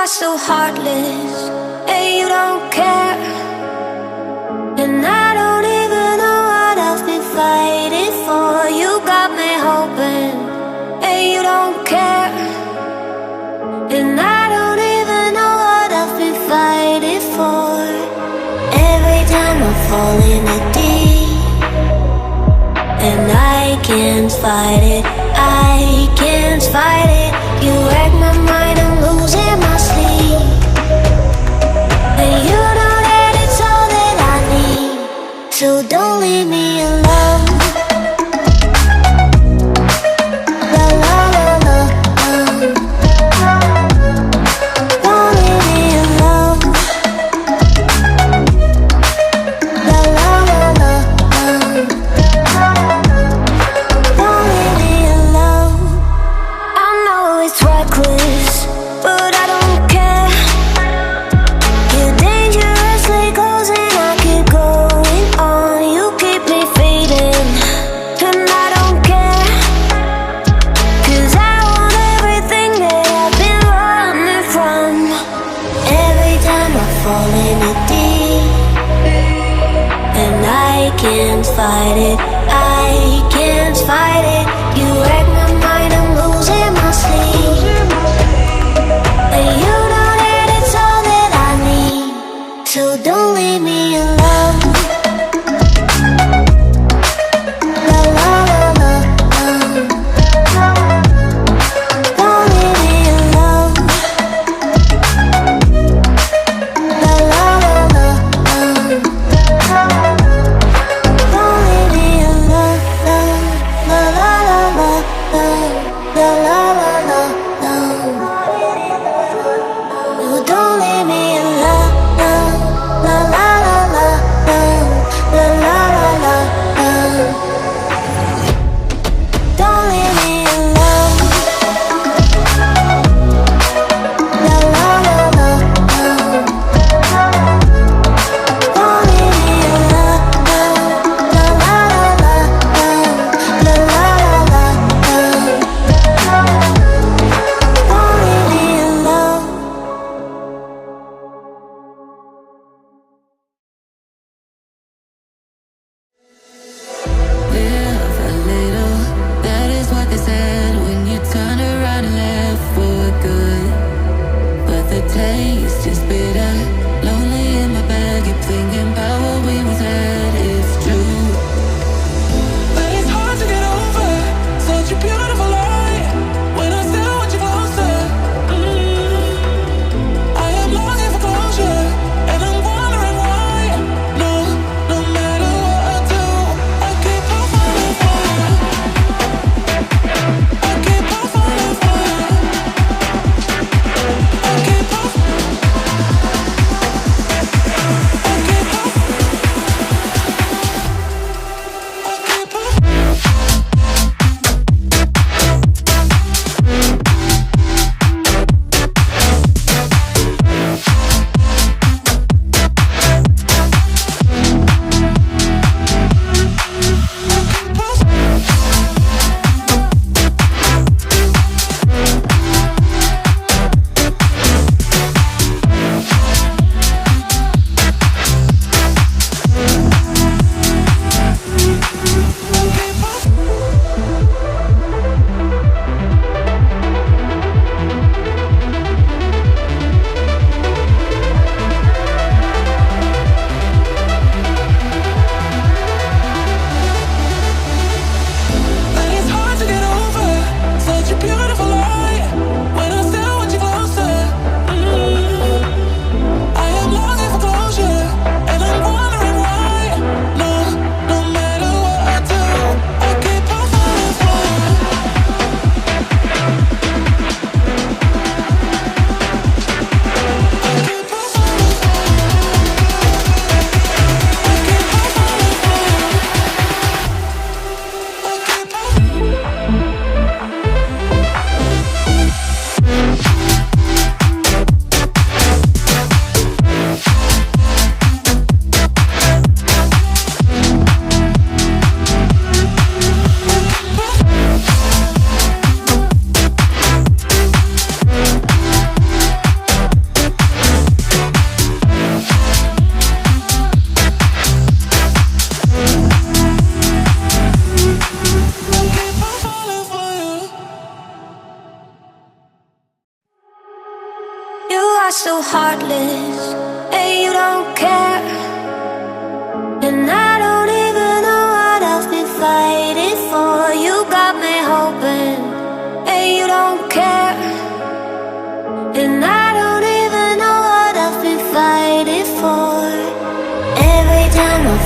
are so heartless, and you don't care. And I don't even know what I've been fighting for. You got me hoping, and you don't care. And I don't even know what I've been fighting for. Every time I fall in the deep, and I can't fight it, I can't fight it. You wreck my mind, I'm losing my sleep. And you know that it's all that I need, so don't leave me alone. La la la la, don't leave me alone. La la la la, don't leave me alone. I know it's reckless, but I don't care. You're dangerously close and I keep going on. You keep me fading, and I don't care. 'Cause I want everything that I've been running from. Every time I fall in the deep, and I can't fight it, I can't fight it. You wreck my mind, I'm losing my sleep. And you know that it's all that I need, so don't leave me alone. La la la la, don't leave me alone. La la la la, don't leave me alone. La la la la, la la la la, no, don't leave me alone. La la la la.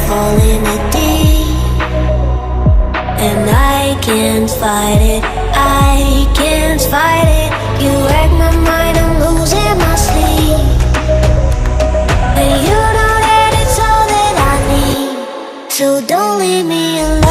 falling in deep, and I can't fight it, I can't fight it. You wreck my mind, I'm losing my sleep, and you know that it's all that I need. So don't leave me alone.